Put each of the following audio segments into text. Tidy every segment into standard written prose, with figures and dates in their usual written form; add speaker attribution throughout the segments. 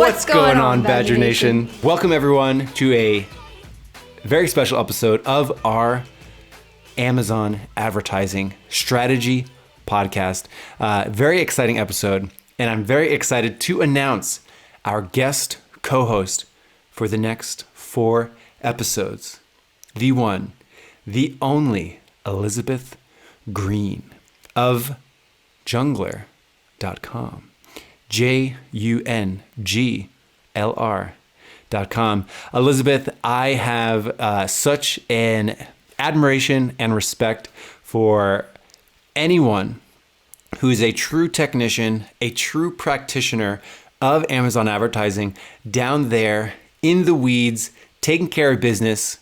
Speaker 1: What's going on, Badger Nation? Welcome, everyone, to a very special episode of our Amazon advertising strategy podcast. Very exciting episode, and I'm very excited to announce our guest co-host for the next 4 episodes. The one, the only Elizabeth Green of Jungler.com. JUNGLR.com. Elizabeth, I have such an admiration and respect for anyone who is a true technician, a true practitioner of Amazon advertising, down there in the weeds, taking care of business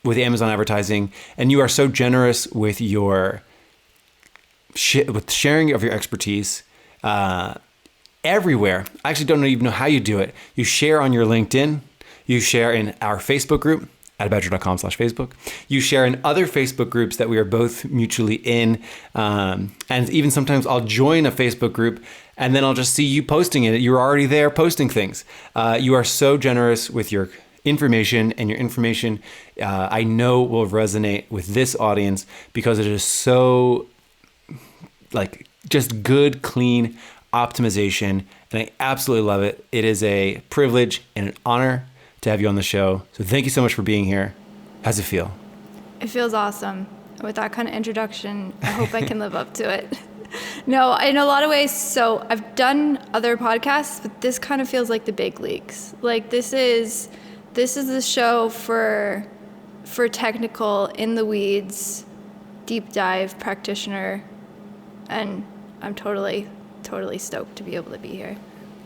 Speaker 1: with Amazon advertising. And you are so generous with your with sharing of your expertise everywhere. I actually don't even know how you do it. You share on your LinkedIn. You share in our Facebook group at badger.com/Facebook. You share in other Facebook groups that we are both mutually in. And even sometimes I'll join a Facebook group and then I'll just see you posting it. You're already there posting things. You are so generous with your information, and your information I know will resonate with this audience because it is so just good, clean optimization, and I absolutely love it. It is a privilege and an honor to have you on the show. So thank you so much for being here. How's it feel?
Speaker 2: It feels awesome. With that kind of introduction, I hope I can live up to it. No, in a lot of ways, so I've done other podcasts, but this kind of feels like the big leagues. Like this is the show for technical, in the weeds, deep dive practitioner, and I'm totally stoked to be able to be here.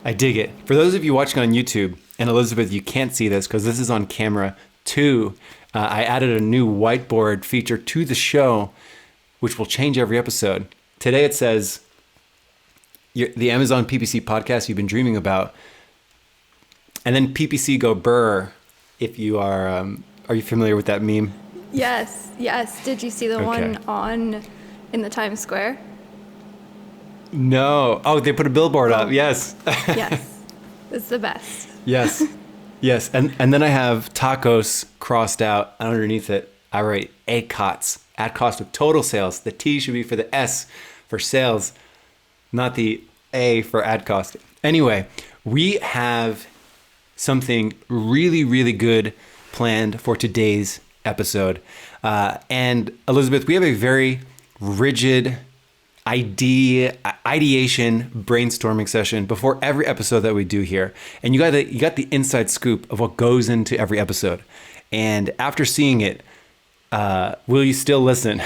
Speaker 1: I dig it. For those of you watching on YouTube, and Elizabeth, you can't see this because this is on camera too. I added a new whiteboard feature to the show, which will change every episode. Today it says, the Amazon PPC podcast you've been dreaming about. And then PPC go brr, if you are you familiar with that meme?
Speaker 2: Yes. Did you see the one in the Times Square?
Speaker 1: No. Oh, they put a billboard up. Yes.
Speaker 2: Yes. It's the best.
Speaker 1: Yes. And then I have tacos crossed out, and underneath it, I write ACOTS, at cost of total sales. The T should be for the S for sales, not the A for ad cost. Anyway, we have something really, really good planned for today's episode. And Elizabeth, we have a very rigid ideation brainstorming session before every episode that we do here. And you got the inside scoop of what goes into every episode. And after seeing it, will you still listen?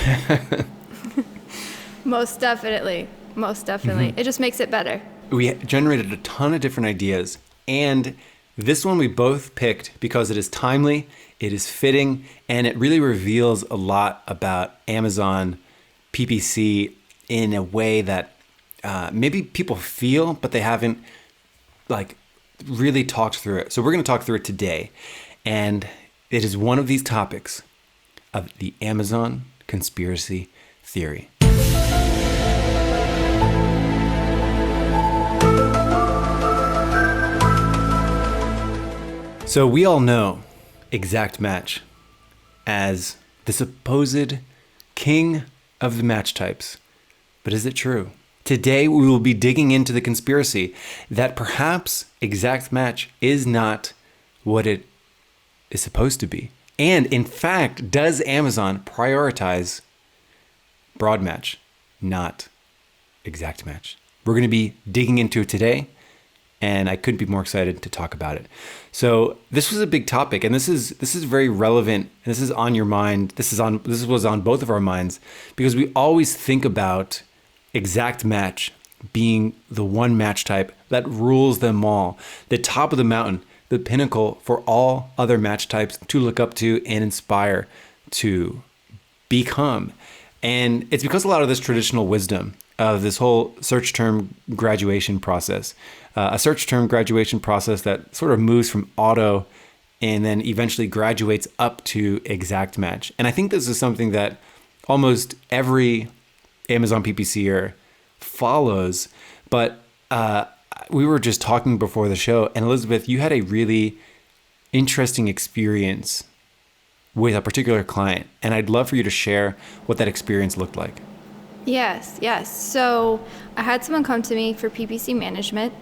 Speaker 2: Most definitely. Mm-hmm. It just makes it better.
Speaker 1: We generated a ton of different ideas, and this one we both picked because it is timely, it is fitting, and it really reveals a lot about Amazon PPC in a way that maybe people feel, but they haven't really talked through it. So we're going to talk through it today. And it is one of these topics of the Amazon conspiracy theory. So we all know Exact Match as the supposed king of the match types. But is it true? Today we will be digging into the conspiracy that perhaps Exact Match is not what it is supposed to be. And in fact, does Amazon prioritize broad match, not Exact Match? We're going to be digging into it today, and I couldn't be more excited to talk about it. So this was a big topic, and this is very relevant, and this is on your mind. This was on both of our minds, because we always think about Exact Match being the one match type that rules them all, the top of the mountain, the pinnacle for all other match types to look up to and inspire to become. And it's because a lot of this traditional wisdom of this whole search term graduation process, a search term graduation process that sort of moves from auto and then eventually graduates up to Exact Match. And I think this is something that almost every Amazon PPCer follows, but we were just talking before the show, and Elizabeth, you had a really interesting experience with a particular client, and I'd love for you to share what that experience looked like.
Speaker 2: Yes. So I had someone come to me for PPC management.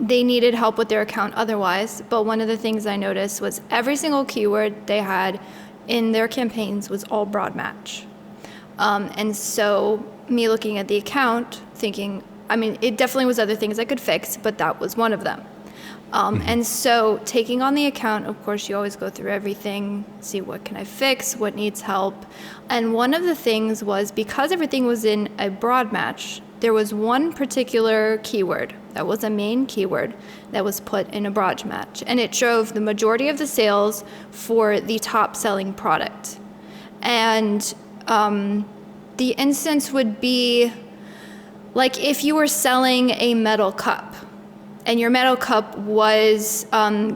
Speaker 2: They needed help with their account otherwise, but one of the things I noticed was every single keyword they had in their campaigns was all broad match. And so me looking at the account, thinking, I mean, it definitely was other things I could fix, but that was one of them. And so taking on the account, of course, you always go through everything, see what can I fix, what needs help. And one of the things was, because everything was in a broad match, there was one particular keyword that was a main keyword that was put in a broad match. And it drove the majority of the sales for the top selling product. And the instance would be like if you were selling a metal cup, and your metal cup was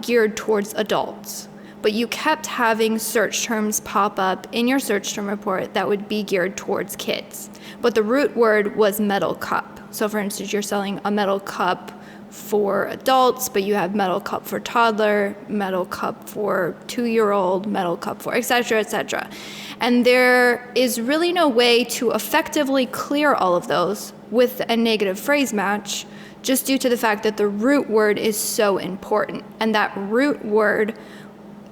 Speaker 2: geared towards adults, but you kept having search terms pop up in your search term report that would be geared towards kids. But the root word was metal cup. So for instance, you're selling a metal cup for adults, but you have metal cup for toddler, metal cup for 2-year-old, metal cup for et cetera, et cetera. And there is really no way to effectively clear all of those with a negative phrase match, just due to the fact that the root word is so important. And that root word,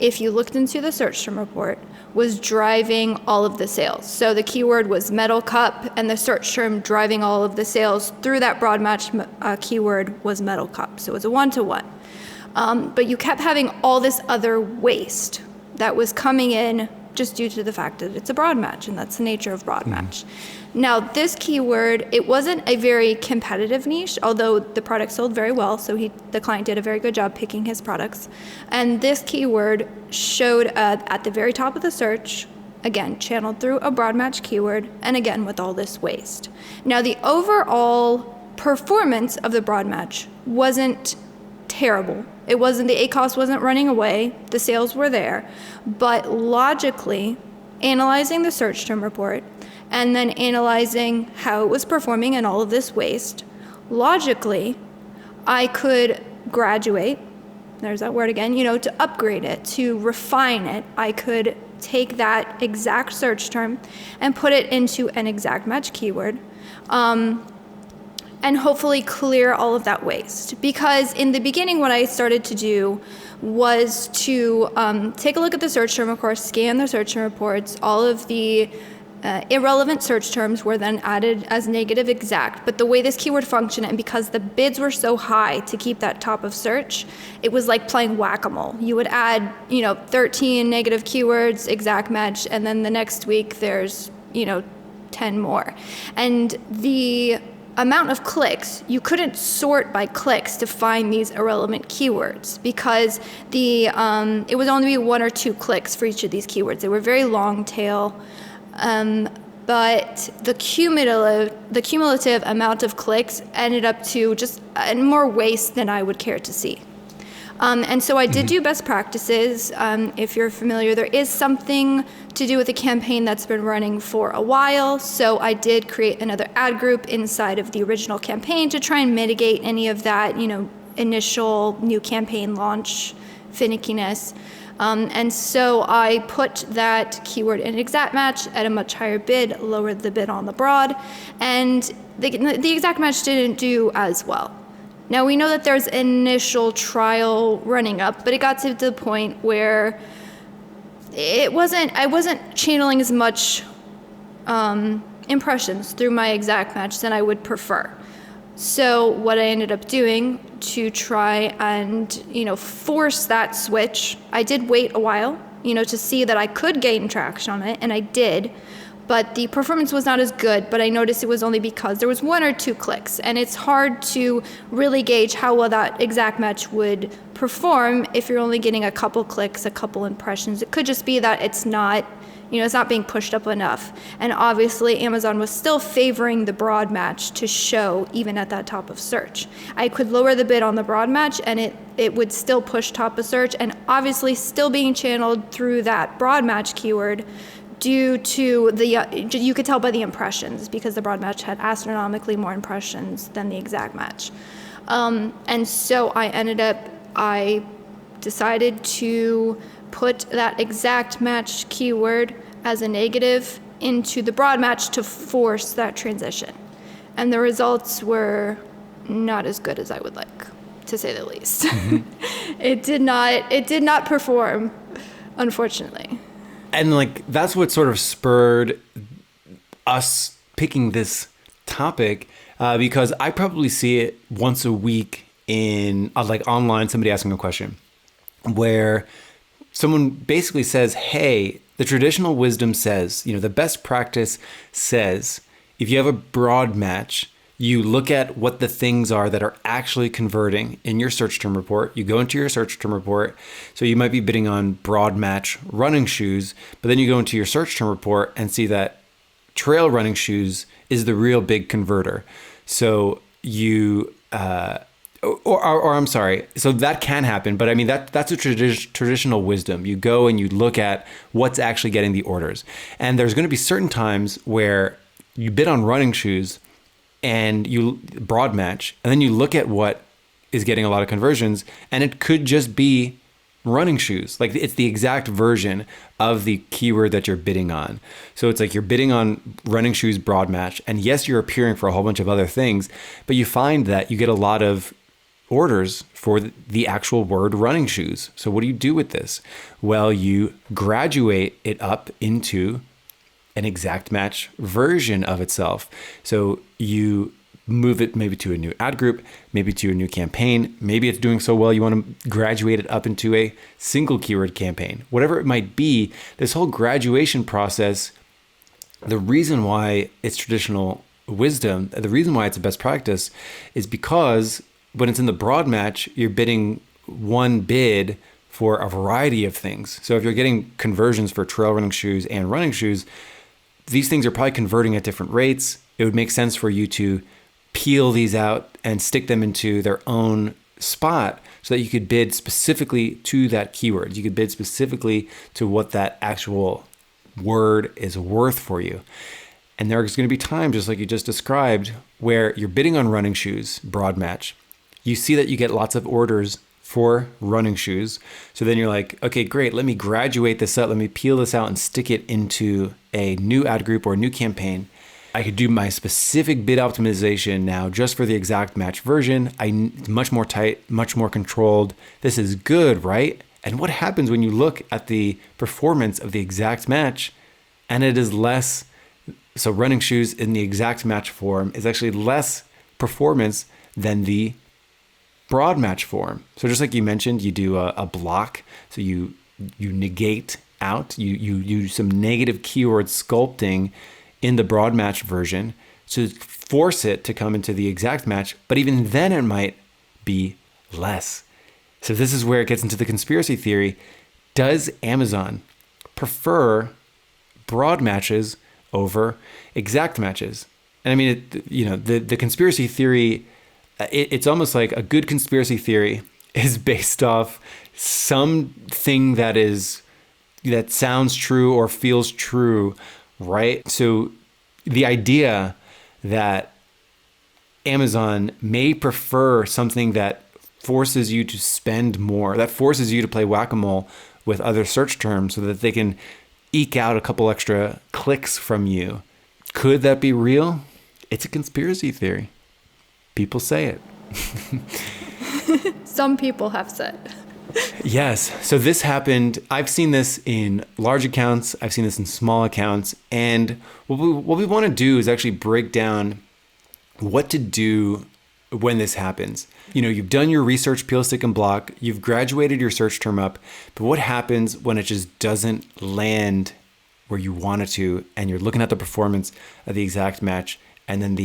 Speaker 2: if you looked into the search term report, was driving all of the sales. So the keyword was metal cup, and the search term driving all of the sales through that broad match keyword was metal cup. So it was a 1-to-1. But you kept having all this other waste that was coming in just due to the fact that it's a broad match, and that's the nature of broad match. Now, this keyword, it wasn't a very competitive niche, although the product sold very well, so the client did a very good job picking his products. And this keyword showed up at the very top of the search, again, channeled through a broad match keyword, and again, with all this waste. Now, the overall performance of the broad match wasn't terrible. It wasn't, the ACOS wasn't running away, the sales were there, but logically, analyzing the search term report, and then analyzing how it was performing and all of this waste, logically, I could graduate, there's that word again, to upgrade it, to refine it. I could take that exact search term and put it into an exact match keyword, and hopefully clear all of that waste. Because in the beginning, what I started to do was to take a look at the search term, of course, scan the search term reports. All of the irrelevant search terms were then added as negative exact. But the way this keyword functioned, and because the bids were so high to keep that top of search, it was like playing whack-a-mole. You would add, 13 negative keywords, exact match, and then the next week there's, 10 more. And the amount of clicks, you couldn't sort by clicks to find these irrelevant keywords, because it would only be 1 or 2 clicks for each of these keywords. They were very long tail, but the cumulative amount of clicks ended up to just more waste than I would care to see. And so I did do best practices. If you're familiar, there is something to do with a campaign that's been running for a while. So I did create another ad group inside of the original campaign to try and mitigate any of that, initial new campaign launch finickiness. And so I put that keyword in exact match at a much higher bid, lowered the bid on the broad, and the exact match didn't do as well. Now, we know that there's initial trial running up, but it got to the point where I wasn't channeling as much impressions through my exact match than I would prefer. So what I ended up doing to try and, force that switch, I did wait a while, to see that I could gain traction on it, and I did. But the performance was not as good, but I noticed it was only because there was 1 or 2 clicks, and it's hard to really gauge how well that exact match would perform if you're only getting a couple clicks, a couple impressions. It could just be that it's not being pushed up enough. And obviously Amazon was still favoring the broad match to show even at that top of search. I could lower the bid on the broad match and it would still push top of search, and obviously still being channeled through that broad match keyword due to you could tell by the impressions, because the broad match had astronomically more impressions than the exact match. And so I decided to put that exact match keyword as a negative into the broad match to force that transition. And the results were not as good as I would like, to say the least. Mm-hmm. It did not perform, unfortunately.
Speaker 1: And like that's what sort of spurred us picking this topic, because I probably see it once a week in like online, somebody asking a question where someone basically says, hey, the traditional wisdom says, the best practice says, if you have a broad match, you look at what the things are that are actually converting in your search term report. You go into your search term report. So you might be bidding on broad match running shoes, but then you go into your search term report and see that trail running shoes is the real big converter. So you, or I'm sorry. So that can happen, but I mean, that's a traditional wisdom. You go and you look at what's actually getting the orders. And there's going to be certain times where you bid on running shoes and you broad match, and then you look at what is getting a lot of conversions, and it could just be running shoes. Like it's the exact version of the keyword that you're bidding on. So it's like you're bidding on running shoes broad match, and yes, you're appearing for a whole bunch of other things, but you find that you get a lot of orders for the actual word running shoes. So what do you do with this? Well, you graduate it up into an exact match version of itself. So you move it maybe to a new ad group, maybe to a new campaign. Maybe it's doing so well you want to graduate it up into a single keyword campaign. Whatever it might be, this whole graduation process, the reason why it's traditional wisdom, the reason why it's a best practice is because when it's in the broad match, you're bidding one bid for a variety of things. So if you're getting conversions for trail running shoes and running shoes, these things are probably converting at different rates. It would make sense for you to peel these out and stick them into their own spot so that you could bid specifically to that keyword. You could bid specifically to what that actual word is worth for you. And there's going to be times, just like you just described, where you're bidding on running shoes, broad match. You see that you get lots of orders for running shoes. So then you're like, okay, great. Let me graduate this up. Let me peel this out and stick it into a new ad group or a new campaign. I could do my specific bid optimization now just for the exact match version. Much more tight, much more controlled. This is good, right? And what happens when you look at the performance of the exact match and it is less, so running shoes in the exact match form is actually less performance than the broad match form. So just like you mentioned, you do a block. So you negate out, you do some negative keyword sculpting in the broad match version to force it to come into the exact match. But even then it might be less. So this is where it gets into the conspiracy theory. Does Amazon prefer broad matches over exact matches? And I mean, the conspiracy theory, it's almost like a good conspiracy theory is based off something that sounds true or feels true, right? So the idea that Amazon may prefer something that forces you to spend more, that forces you to play whack-a-mole with other search terms so that they can eke out a couple extra clicks from you. Could that be real? It's a conspiracy theory. People say it.
Speaker 2: Some people have said.
Speaker 1: Yes. So this happened. I've seen this in large accounts. I've seen this in small accounts. And what we want to do is actually break down what to do when this happens. You've done your research, peel, stick, and block. You've graduated your search term up. But what happens when it just doesn't land where you want it to, and you're looking at the performance of the exact match, and then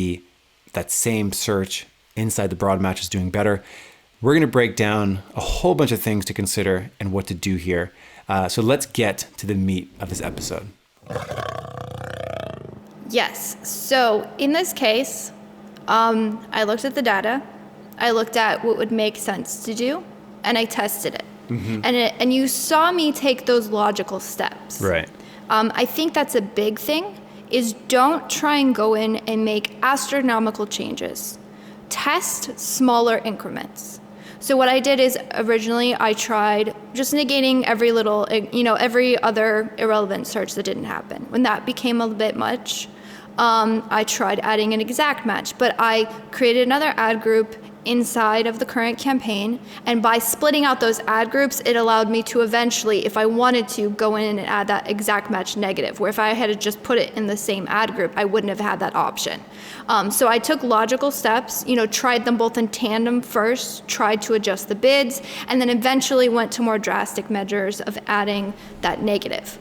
Speaker 1: that same search inside the broad match is doing better? We're going to break down a whole bunch of things to consider and what to do here. So let's get to the meat of this episode.
Speaker 2: Yes. So in this case, I looked at the data. I looked at what would make sense to do, and I tested it. Mm-hmm. And you saw me take those logical steps.
Speaker 1: Right.
Speaker 2: I think that's a big thing, is don't try and go in and make astronomical changes. test smaller increments. So what I did is originally I tried just negating every little, every other irrelevant search that didn't happen. When that became a bit much, I tried adding an exact match, but I created another ad group inside of the current campaign, and by splitting out those ad groups, it allowed me to eventually, if I wanted to, go in and add that exact match negative, where if I had to just put it in the same ad group, I wouldn't have had that option. So I took logical steps, tried them both in tandem first, tried to adjust the bids, and then eventually went to more drastic measures of adding that negative.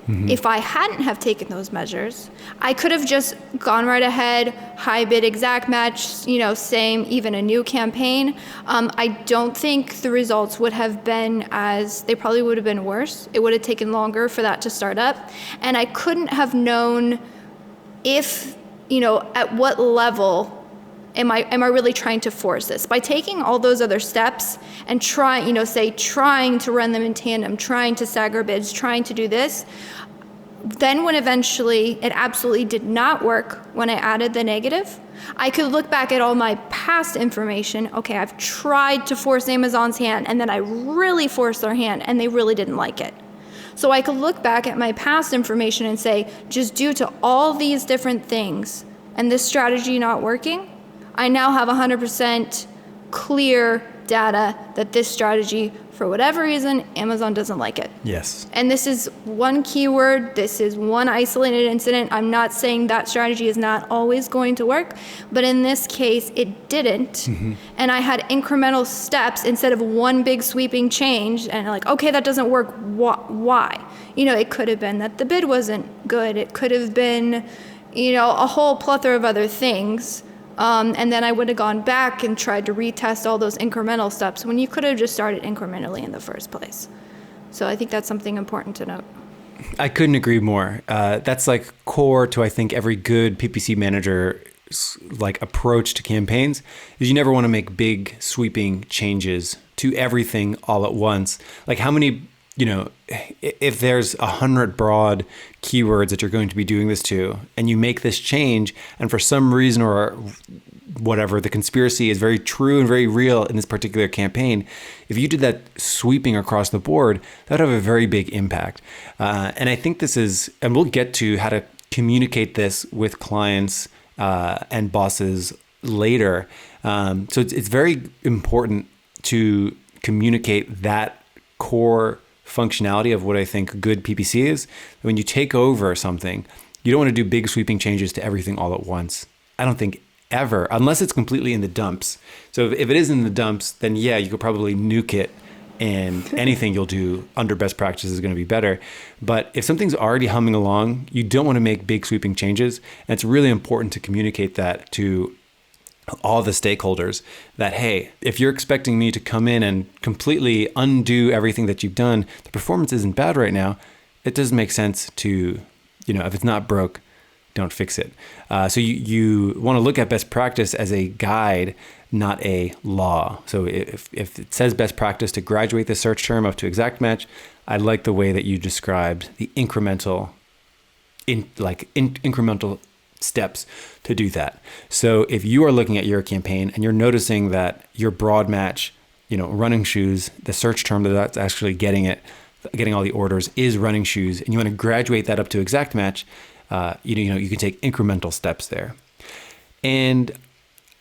Speaker 2: If I hadn't have taken those measures, I could have just gone right ahead, high bid exact match, same, even a new campaign. I don't think the results would have been they probably would have been worse. It would have taken longer for that to start up. And I couldn't have known if, at what level am I really trying to force this? By taking all those other steps and trying to run them in tandem, trying to stagger bids, trying to do this, then when eventually it absolutely did not work when I added the negative, I could look back at all my past information. Okay, I've tried to force Amazon's hand, and then I really forced their hand, and they really didn't like it. So I could look back at my past information and say, just due to all these different things and this strategy not working, I now have 100% clear data that this strategy, for whatever reason, Amazon doesn't like it.
Speaker 1: Yes.
Speaker 2: And this is one keyword. This is one isolated incident. I'm not saying that strategy is not always going to work, but in this case, it didn't. Mm-hmm. And I had incremental steps instead of one big sweeping change. And okay, that doesn't work. Why? It could have been that the bid wasn't good. It could have been, a whole plethora of other things. And then I would have gone back and tried to retest all those incremental steps when you could have just started incrementally in the first place. So I think that's something important to note.
Speaker 1: I couldn't agree more. That's core to, I think, every good PPC manager's approach to campaigns is you never want to make big sweeping changes to everything all at once. How many, if there's 100 broad keywords that you're going to be doing this to, and you make this change, and for some reason or whatever, the conspiracy is very true and very real in this particular campaign, if you did that sweeping across the board, that would have a very big impact. And I think this is, and we'll get to how to communicate this with clients and bosses later. So it's very important to communicate that core functionality of what I think good PPC is. When you take over something, you don't want to do big sweeping changes to everything all at once. I don't think ever, unless it's completely in the dumps. So if it is in the dumps, then yeah, you could probably nuke it, and anything you'll do under best practice is going to be better. But if something's already humming along, you don't want to make big sweeping changes. And it's really important to communicate that to all the stakeholders that, hey, if you're expecting me to come in and completely undo everything that you've done, the performance isn't bad right now. It doesn't make sense to, if it's not broke, don't fix it. So you want to look at best practice as a guide, not a law. So if it says best practice to graduate the search term up to exact match, I like the way that you described the incremental steps to do that. So if you are looking at your campaign and you're noticing that your broad match, running shoes, the search term that's actually getting all the orders is running shoes, and you want to graduate that up to exact match, you can take incremental steps there. And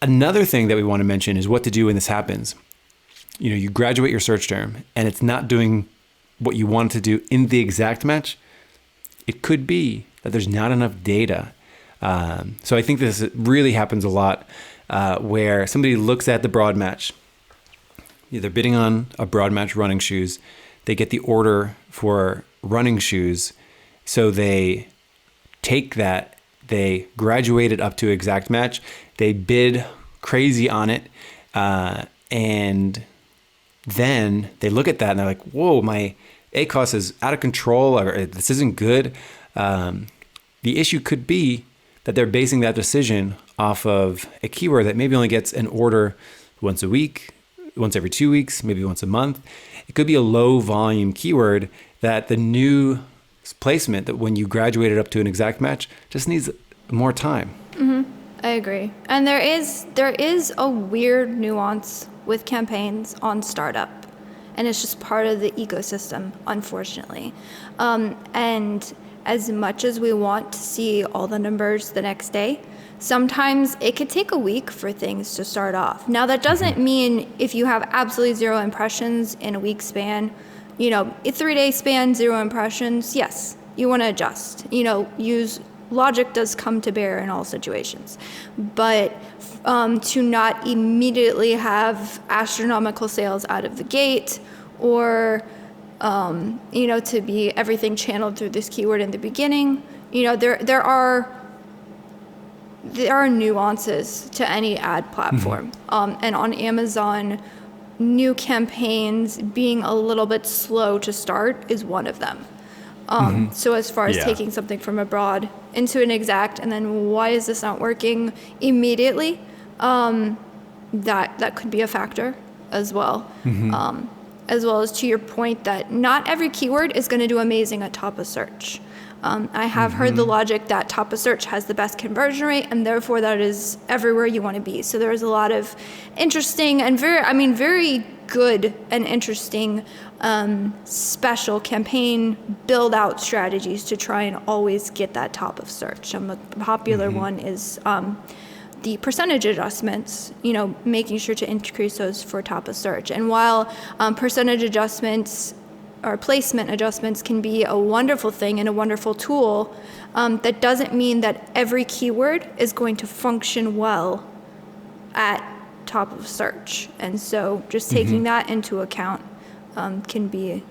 Speaker 1: another thing that we want to mention is what to do when this happens. You graduate your search term and it's not doing what you want it to do in the exact match. It could be that there's not enough data. So I think this really happens a lot where somebody looks at the broad match. They're bidding on a broad match running shoes. They get the order for running shoes. So they take that, they graduate it up to exact match. They bid crazy on it. And then they look at that and they're like, whoa, my ACOS is out of control, or this isn't good. The issue could be that they're basing that decision off of a keyword that maybe only gets an order once a week, once every 2 weeks, maybe once a month. It could be a low volume keyword that the new placement, that when you graduate it up to an exact match, just needs more time.
Speaker 2: Mm-hmm. I agree. And there is a weird nuance with campaigns on startup. And it's just part of the ecosystem, unfortunately. And as much as we want to see all the numbers the next day, sometimes it could take a week for things to start off. Now, that doesn't mean if you have absolutely 0 impressions in a week span, a 3-day span, 0 impressions, yes, you want to adjust. Logic does come to bear in all situations. But to not immediately have astronomical sales out of the gate, or to be everything channeled through this keyword in the beginning, there are nuances to any ad platform. And on Amazon, new campaigns being a little bit slow to start is one of them. So as far as taking something from abroad into an exact, and then why is this not working immediately? That could be a factor as well. As well as to your point that not every keyword is going to do amazing at top of search. I have heard the logic that top of search has the best conversion rate, and therefore that is everywhere you want to be. So there's a lot of interesting and very good and interesting special campaign build out strategies to try and always get that top of search. A popular one is the percentage adjustments, making sure to increase those for top of search. And while percentage adjustments or placement adjustments can be a wonderful thing and a wonderful tool, that doesn't mean that every keyword is going to function well at top of search. And so just taking that into account can be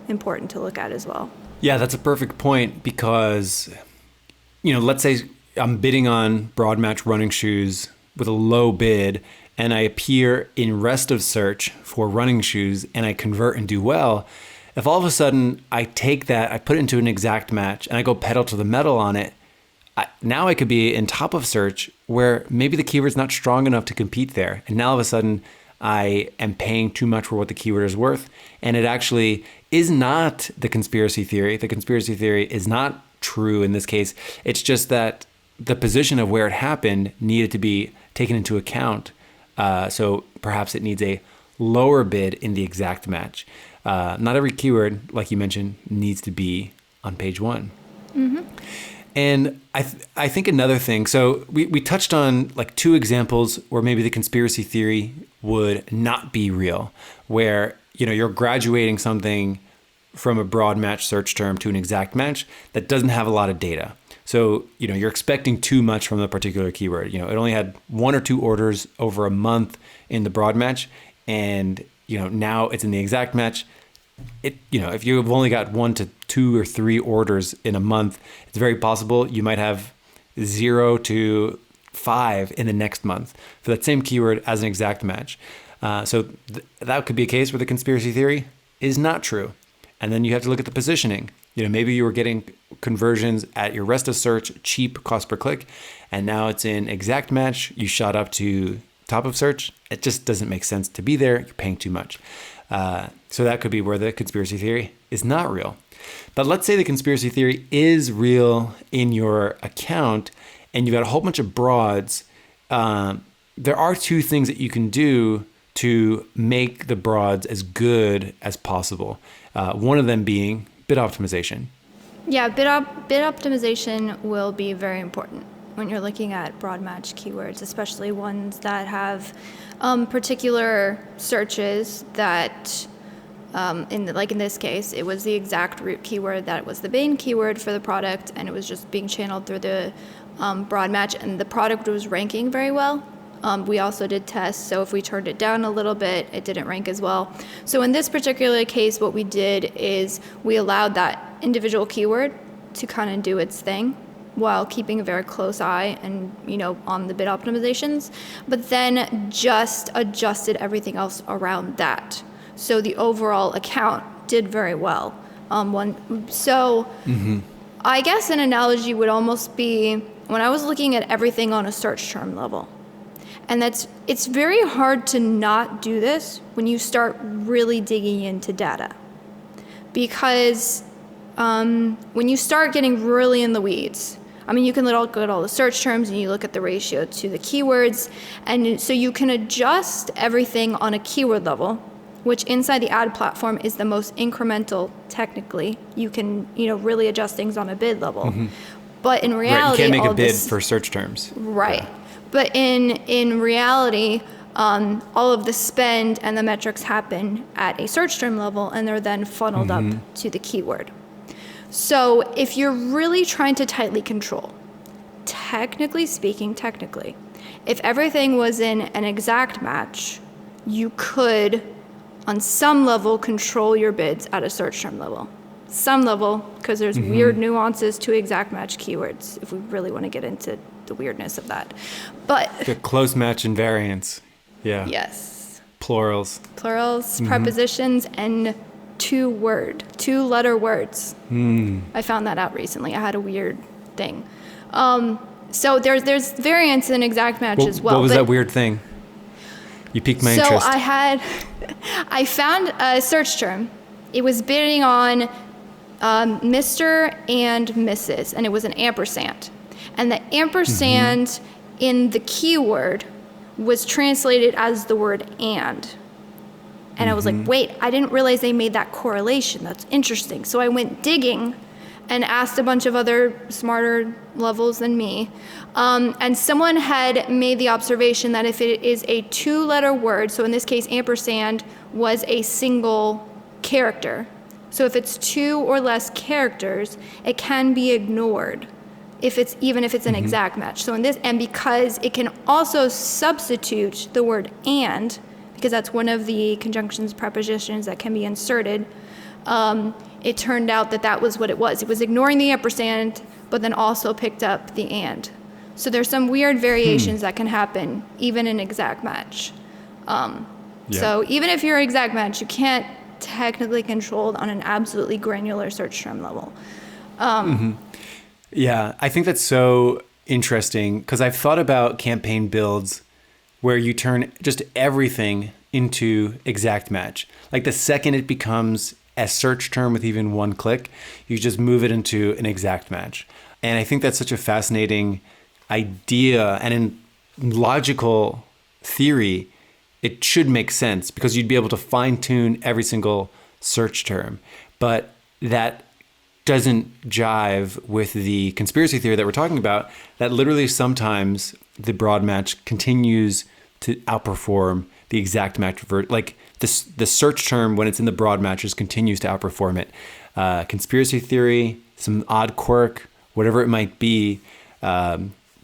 Speaker 2: important to look at as well.
Speaker 1: Yeah, that's a perfect point because, let's say I'm bidding on broad match running shoes with a low bid, and I appear in rest of search for running shoes and I convert and do well. If all of a sudden I take that, I put it into an exact match and I go pedal to the metal on it, now I could be in top of search where maybe the keyword's not strong enough to compete there. And now all of a sudden I am paying too much for what the keyword is worth. And it actually is not the conspiracy theory. The conspiracy theory is not true in this case. It's just that the position of where it happened needed to be taken into account. So perhaps it needs a lower bid in the exact match. Not every keyword, like you mentioned, needs to be on page 1. And I think another thing, so we touched on like 2 examples where maybe the conspiracy theory would not be real, where you're graduating something from a broad match search term to an exact match that doesn't have a lot of data. So, you're expecting too much from the particular keyword. It only had 1 or 2 orders over a month in the broad match, and now it's in the exact match. If you've only got 1 to 2 or 3 orders in a month, it's very possible you might have 0 to 5 in the next month for that same keyword as an exact match. So that could be a case where the conspiracy theory is not true. And then you have to look at the positioning. Maybe you were getting conversions at your rest of search, cheap cost per click, and now it's in exact match. You shot up to top of search. It just doesn't make sense to be there. You're paying too much. So that could be where the conspiracy theory is not real. But let's say the conspiracy theory is real in your account and you've got a whole bunch of broads. There are 2 things that you can do to make the broads as good as possible. One of them being bid optimization.
Speaker 2: Yeah, bid optimization will be very important when you're looking at broad match keywords, especially ones that have particular searches that, in this case, it was the exact root keyword that was the main keyword for the product, and it was just being channeled through the broad match, and the product was ranking very well. We also did tests, so if we turned it down a little bit, it didn't rank as well. So in this particular case, what we did is we allowed that individual keyword to kind of do its thing while keeping a very close eye and, on the bid optimizations, but then just adjusted everything else around that. So the overall account did very well. I guess an analogy would almost be when I was looking at everything on a search term level. And it's very hard to not do this when you start really digging into data. Because when you start getting really in the weeds, I mean, you can look at all the search terms and you look at the ratio to the keywords. And so you can adjust everything on a keyword level, which inside the ad platform is the most incremental technically. You can, really adjust things on a bid level. But in reality,
Speaker 1: you can't make a bid for search terms.
Speaker 2: Right. Yeah. But in reality, all of the spend and the metrics happen at a search term level, and they're then funneled up to the keyword. So if you're really trying to tightly control, technically speaking, if everything was in an exact match, you could, on some level, control your bids at a search term level. Some level, because there's weird nuances to exact match keywords, if we really want to get into the weirdness of that. But
Speaker 1: the close match and variance. Yeah.
Speaker 2: Yes.
Speaker 1: Plurals,
Speaker 2: prepositions, and two-letter words. I found that out recently. I had a weird thing. So there's variance in exact match as well.
Speaker 1: What was that weird thing? You piqued my interest.
Speaker 2: So I found a search term. It was bidding on Mr. and Mrs., and it was an ampersand. And the ampersand in the keyword was translated as the word and. And I was like, wait, I didn't realize they made that correlation. That's interesting. So I went digging and asked a bunch of other smarter levels than me. And someone had made the observation that if it is a two-letter word, so in this case, ampersand was a single character. So if it's two or less characters, it can be ignored even if it's an exact match. So because it can also substitute the word and, because that's one of the conjunctions, prepositions that can be inserted, it turned out that was what it was. It was ignoring the ampersand, but then also picked up the and. So there's some weird variations that can happen even in exact match. So even if you're exact match, you can't technically control on an absolutely granular search term level.
Speaker 1: Yeah, I think that's so interesting because I've thought about campaign builds where you turn just everything into exact match. Like the second it becomes a search term with even one click, you just move it into an exact match. And I think that's such a fascinating idea. And in logical theory, it should make sense because you'd be able to fine tune every single search term. But that doesn't jive with the conspiracy theory that we're talking about, that literally sometimes the broad match continues to outperform the exact match. Like the search term, when it's in the broad matches, continues to outperform it. Conspiracy theory, some odd quirk, whatever it might be,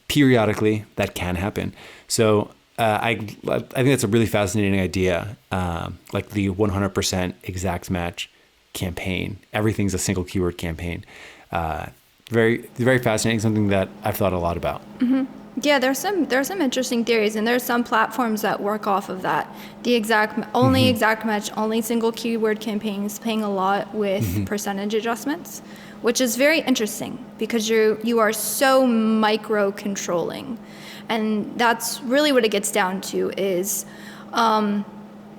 Speaker 1: periodically that can happen. So I think that's a really fascinating idea, like the 100% exact match campaign. Everything's a single keyword campaign. Very, very fascinating. Something that I've thought a lot about.
Speaker 2: Yeah, there's some interesting theories, and there's some platforms that work off of that. The exact match, only single keyword campaigns, playing a lot with percentage adjustments, which is very interesting because you are so micro controlling, and that's really what it gets down to is.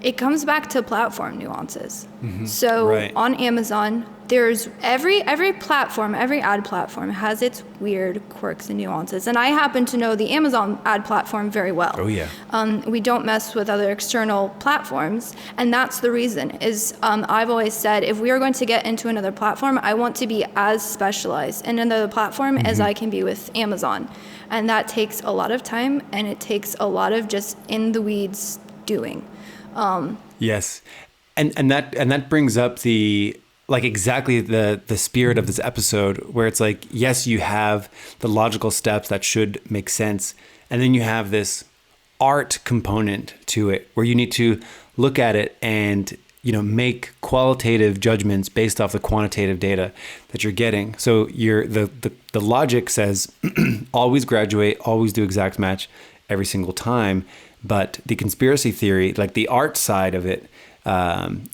Speaker 2: It comes back to platform nuances. So on Amazon, there's every platform, every ad platform has its weird quirks and nuances. And I happen to know the Amazon ad platform very well.
Speaker 1: Oh, yeah.
Speaker 2: We don't mess with other external platforms. And that's the reason is I've always said, if we are going to get into another platform, I want to be as specialized in another platform as I can be with Amazon. And that takes a lot of time, and it takes a lot of just in the weeds doing.
Speaker 1: Yes. And that brings up exactly the spirit of this episode, where it's like, yes, you have the logical steps that should make sense. And then you have this art component to it where you need to look at it and, make qualitative judgments based off the quantitative data that you're getting. So the logic says always graduate, always do exact match every single time. But the conspiracy theory, like the art side of it,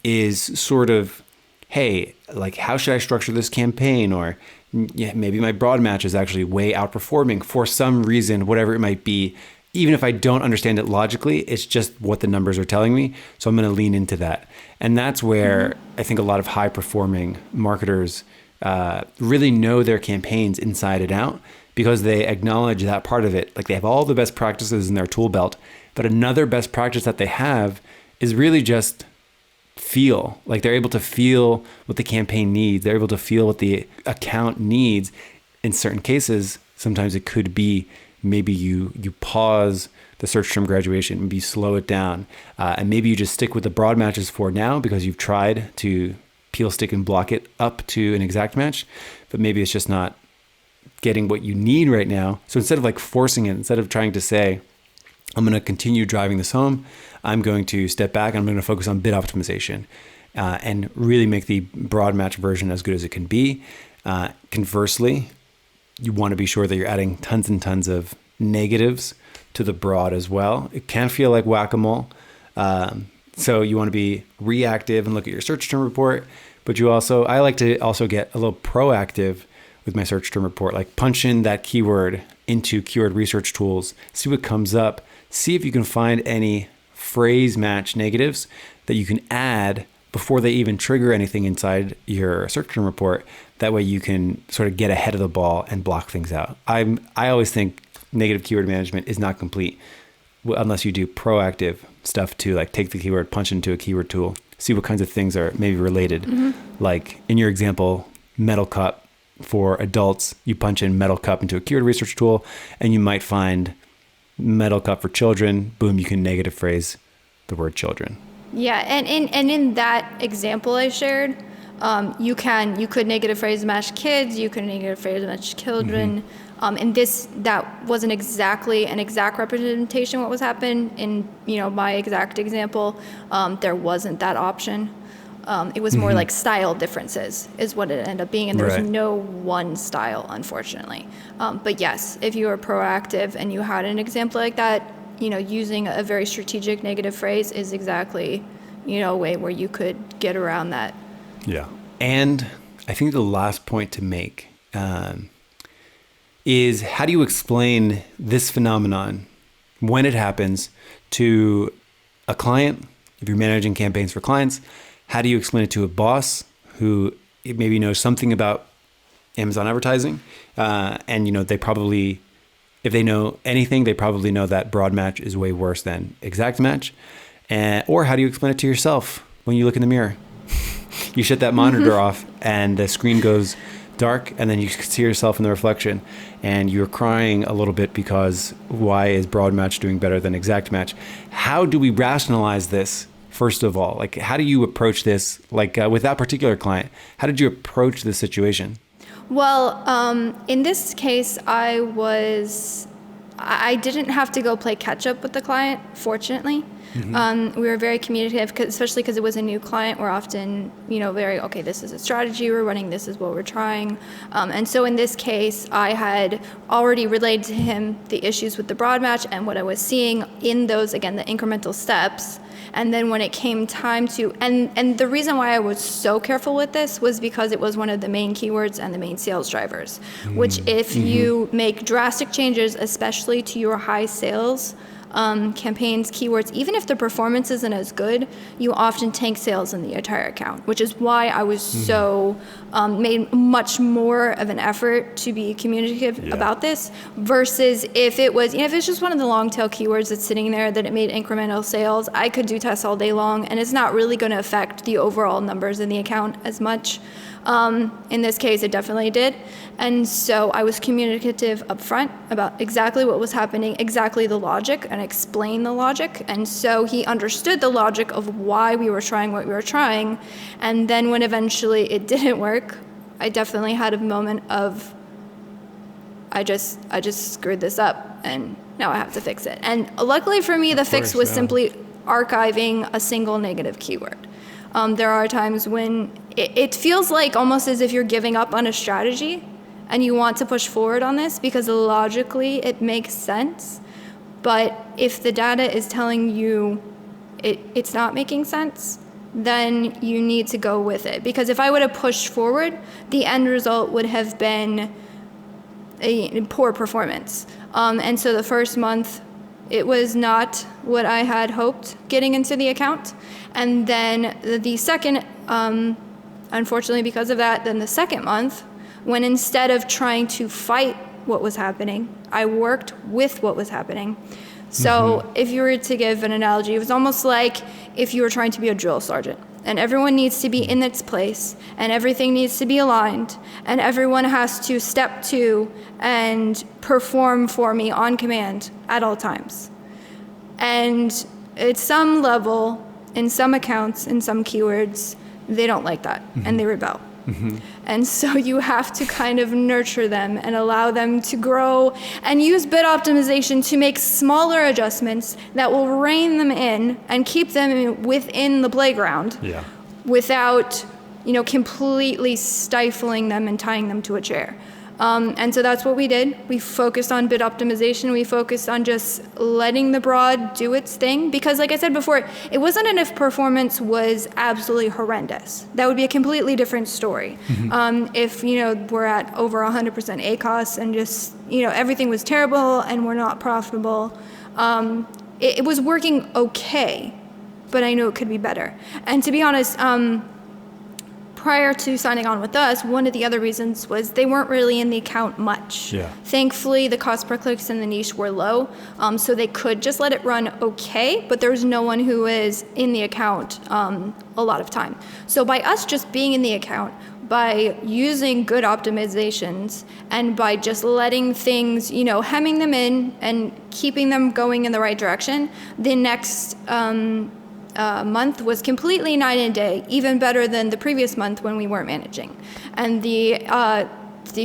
Speaker 1: is sort of, hey, like how should I structure this campaign? Or maybe my broad match is actually way outperforming for some reason, whatever it might be. Even if I don't understand it logically, it's just what the numbers are telling me. So I'm going to lean into that. And that's where I think a lot of high performing marketers really know their campaigns inside and out, because they acknowledge that part of it. Like they have all the best practices in their tool belt, but another best practice that they have is really just feel. Like they're able to feel what the campaign needs. They're able to feel what the account needs. In certain cases, sometimes it could be maybe you pause the search term graduation, maybe you slow it down, and maybe you just stick with the broad matches for now because you've tried to peel, stick, and block it up to an exact match, but maybe it's just not getting what you need right now. So instead of like forcing it, instead of trying to say, I'm going to continue driving this home, I'm going to step back and I'm going to focus on bid optimization and really make the broad match version as good as it can be. Conversely, you want to be sure that you're adding tons and tons of negatives to the broad as well. It can feel like whack-a-mole. So you want to be reactive and look at your search term report, but I like to also get a little proactive with my search term report, like punch in that keyword into keyword research tools, see what comes up, see if you can find any phrase match negatives that you can add before they even trigger anything inside your search term report. That way you can sort of get ahead of the ball and block things out. I always think negative keyword management is not complete unless you do proactive stuff to like take the keyword, punch into a keyword tool, see what kinds of things are maybe related. Like in your example, metal cup for adults, you punch in metal cup into a keyword research tool and you might find metal cup for children. Boom, you can negative phrase the word children.
Speaker 2: Yeah, and in that example I shared, you could negative phrase match kids, you could negative phrase match children. And that wasn't exactly an exact representation of what was happening in my exact example. There wasn't that option. It was more like style differences is what it ended up being, and there was no one style, unfortunately. But yes, if you were proactive and you had an example like that, using a very strategic negative phrase is exactly a way where you could get around that.
Speaker 1: Yeah. And I think the last point to make is how do you explain this phenomenon when it happens to a client? If you're managing campaigns for clients, how do you explain it to a boss who maybe knows something about Amazon advertising? And they probably, if they know anything, they probably know that broad match is way worse than exact match. Or how do you explain it to yourself when you look in the mirror? You shut that monitor off and the screen goes dark, and then you see yourself in the reflection and you're crying a little bit because why is broad match doing better than exact match? How do we rationalize this? First of all, like how do you approach this? Like with that particular client, how did you approach this situation?
Speaker 2: Well, in this case, I didn't have to go play catch up with the client, fortunately. We were very communicative, especially because it was a new client. We're often, very, okay, this is a strategy we're running, this is what we're trying. And so in this case, I had already relayed to him the issues with the broad match and what I was seeing in those, again, the incremental steps. And then when it came time to, and the reason why I was so careful with this was because it was one of the main keywords and the main sales drivers, which if you make drastic changes, especially to your high sales campaigns, keywords, even if the performance isn't as good, you often tank sales in the entire account, which is why I was so made much more of an effort to be communicative about this versus if it was, if it's just one of the long tail keywords that's sitting there that it made incremental sales, I could do tests all day long and it's not really going to affect the overall numbers in the account as much. In this case, it definitely did. And so I was communicative up front about exactly what was happening, exactly the logic, and explain the logic. And so he understood the logic of why we were trying what we were trying. And then when eventually it didn't work, I definitely had a moment of, I just screwed this up and now I have to fix it. And luckily for me, the fix was simply archiving a single negative keyword. There are times when it feels like almost as if you're giving up on a strategy and you want to push forward on this because logically it makes sense. But if the data is telling you it's not making sense, then you need to go with it. Because if I would have pushed forward, the end result would have been a poor performance. And so the first month, it was not what I had hoped getting into the account. And then the second, unfortunately because of that, then the second month, when instead of trying to fight what was happening. I worked with what was happening. So if you were to give an analogy, it was almost like if you were trying to be a drill sergeant, and everyone needs to be in its place, and everything needs to be aligned, and everyone has to step to and perform for me on command at all times. And at some level, in some accounts, in some keywords, they don't like that, and they rebel. And so you have to kind of nurture them and allow them to grow and use bid optimization to make smaller adjustments that will rein them in and keep them within the playground without, completely stifling them and tying them to a chair. And so that's what we did. We focused on bid optimization. We focused on just letting the broad do its thing. Because like I said before, it wasn't an if performance was absolutely horrendous. That would be a completely different story. If, we're at over 100% ACOS and just, everything was terrible and we're not profitable. It was working okay, but I know it could be better. And to be honest, prior to signing on with us, one of the other reasons was they weren't really in the account much. Thankfully, the cost per clicks in the niche were low, so they could just let it run okay, but there was no one who was in the account a lot of time. So by us just being in the account, by using good optimizations, and by just letting things, hemming them in and keeping them going in the right direction, the next month was completely night and day, even better than the previous month when we weren't managing. And the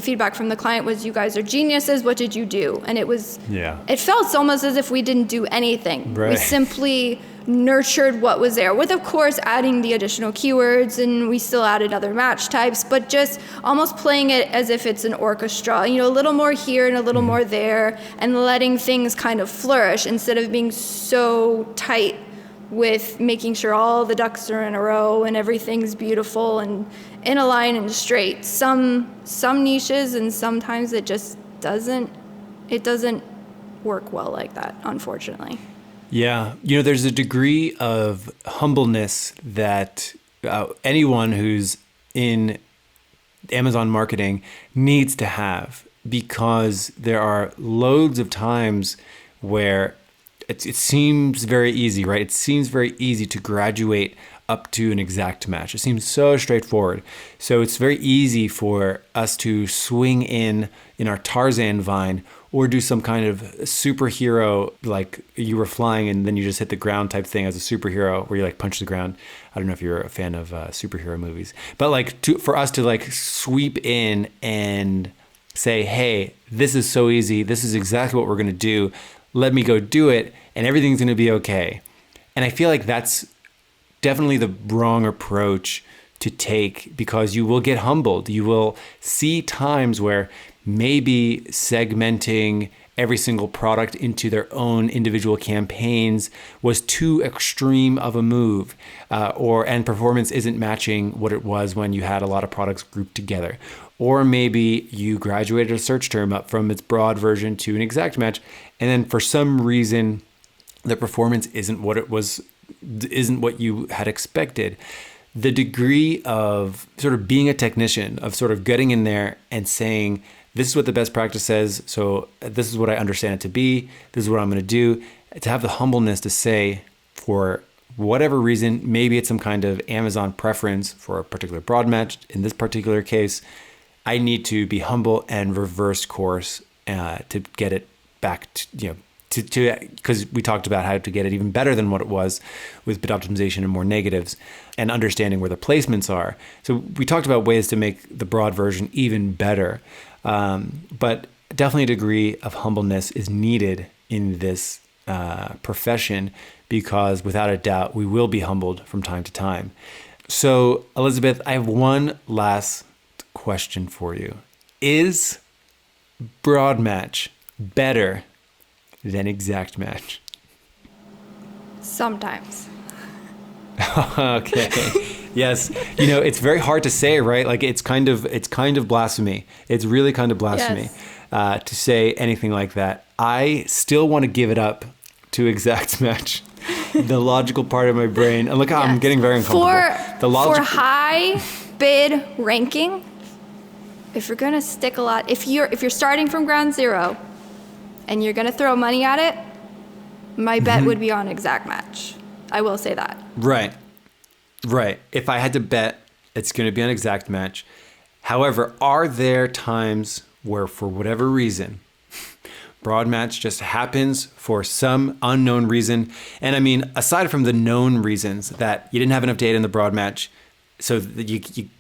Speaker 2: feedback from the client was, "You guys are geniuses. What did you do?" And it felt almost as if we didn't do anything. We simply nurtured what was there, with of course adding the additional keywords, and we still added other match types, but just almost playing it as if it's an orchestra, a little more here and a little more there, and letting things kind of flourish instead of being so tight with making sure all the ducks are in a row and everything's beautiful and in a line and straight. Some niches, and sometimes it just doesn't work well like that, unfortunately.
Speaker 1: Yeah. There's a degree of humbleness that anyone who's in Amazon marketing needs to have, because there are loads of times where it seems very easy, right? It seems very easy to graduate up to an exact match. It seems so straightforward. So it's very easy for us to swing in our Tarzan vine, or do some kind of superhero, like you were flying and then you just hit the ground type thing as a superhero, where you like punch the ground. I don't know if you're a fan of superhero movies, but for us to sweep in and say, "Hey, this is so easy. This is exactly what we're going to do. Let me go do it, and everything's going to be okay." And I feel like that's definitely the wrong approach to take, because you will get humbled. You will see times where maybe segmenting every single product into their own individual campaigns was too extreme of a move, and performance isn't matching what it was when you had a lot of products grouped together. Or maybe you graduated a search term up from its broad version to an exact match, and then for some reason the performance isn't what you had expected. The degree of sort of being a technician, of sort of getting in there and saying, "This is what the best practice says, so this is what I understand it to be, this is what I'm going to do," to have the humbleness to say, for whatever reason, maybe it's some kind of Amazon preference for a particular broad match. In this particular case, I need to be humble and reverse course to get it back to, because we talked about how to get it even better than what it was with bid optimization and more negatives, and understanding where the placements are. So we talked about ways to make the broad version even better. But definitely a degree of humbleness is needed in this profession, because without a doubt, we will be humbled from time to time. So Elizabeth, I have one last question for you. Is broad match better than exact match?
Speaker 2: Sometimes.
Speaker 1: Okay. Yes. It's very hard to say, right? Like it's kind of blasphemy. It's really kind of blasphemy to say anything like that. I still want to give it up to exact match. The logical part of my brain. And look, I'm getting very uncomfortable.
Speaker 2: For high bid ranking, if you're gonna stick a lot, if you're starting from ground zero and you're gonna throw money at it, my bet would be on exact match. I will say that.
Speaker 1: Right. If I had to bet, it's going to be an exact match. However, are there times where, for whatever reason, broad match just happens for some unknown reason? And I mean, aside from the known reasons that you didn't have enough data in the broad match, so that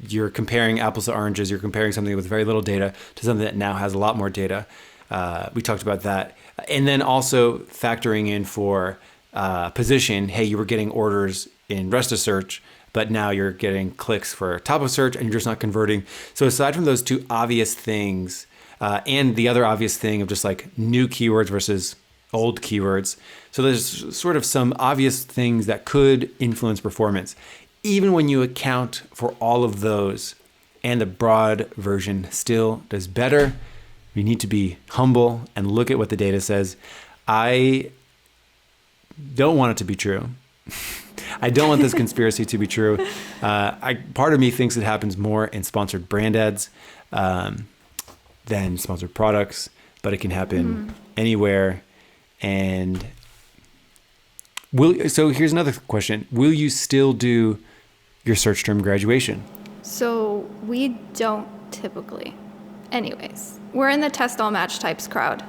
Speaker 1: you're comparing apples to oranges, you're comparing something with very little data to something that now has a lot more data. We talked about that. And then also factoring in for position, hey, you were getting orders in rest of search, but now you're getting clicks for top of search and you're just not converting. So aside from those two obvious things, and the other obvious thing of just like new keywords versus old keywords, so there's sort of some obvious things that could influence performance. Even when you account for all of those and the broad version still does better, we need to be humble and look at what the data says. I don't want it to be true. I don't want this conspiracy to be true. Part of me thinks it happens more in sponsored brand ads than sponsored products, but it can happen anywhere. And so here's another question. Will you still do your search term graduation?
Speaker 2: So we don't typically. Anyways, we're in the test all match types crowd.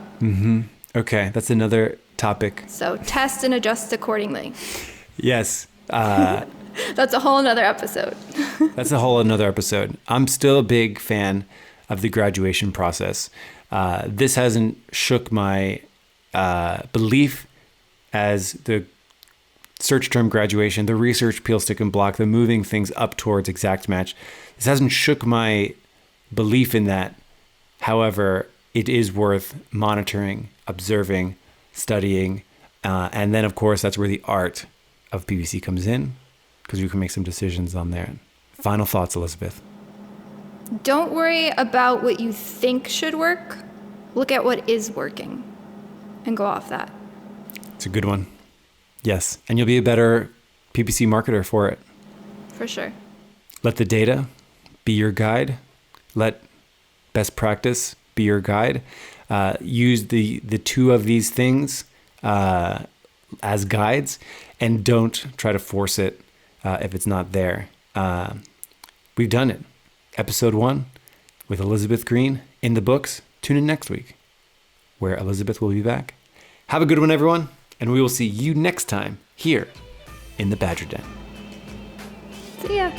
Speaker 1: Okay, that's another topic.
Speaker 2: So test and adjust accordingly.
Speaker 1: Yes.
Speaker 2: That's a whole nother episode.
Speaker 1: That's a whole another episode. I'm still a big fan of the graduation process. This hasn't shook my belief as the search term graduation, the research peel, stick, and block, the moving things up towards exact match. This hasn't shook my belief in that. However, it is worth monitoring, observing, studying. And then, of course, that's where the art of PPC comes in, because you can make some decisions on there. Final thoughts, Elizabeth?
Speaker 2: Don't worry about what you think should work. Look at what is working and go off that.
Speaker 1: It's a good one. Yes. And you'll be a better PPC marketer for it.
Speaker 2: For sure.
Speaker 1: Let the data be your guide. Let best practice be your guide. Use the two of these things as guides, and don't try to force it if it's not there. We've done it. Episode 1 with Elizabeth Green in the books. Tune in next week where Elizabeth will be back. Have a good one, everyone, and we will see you next time here in the Badger Den.
Speaker 2: See ya.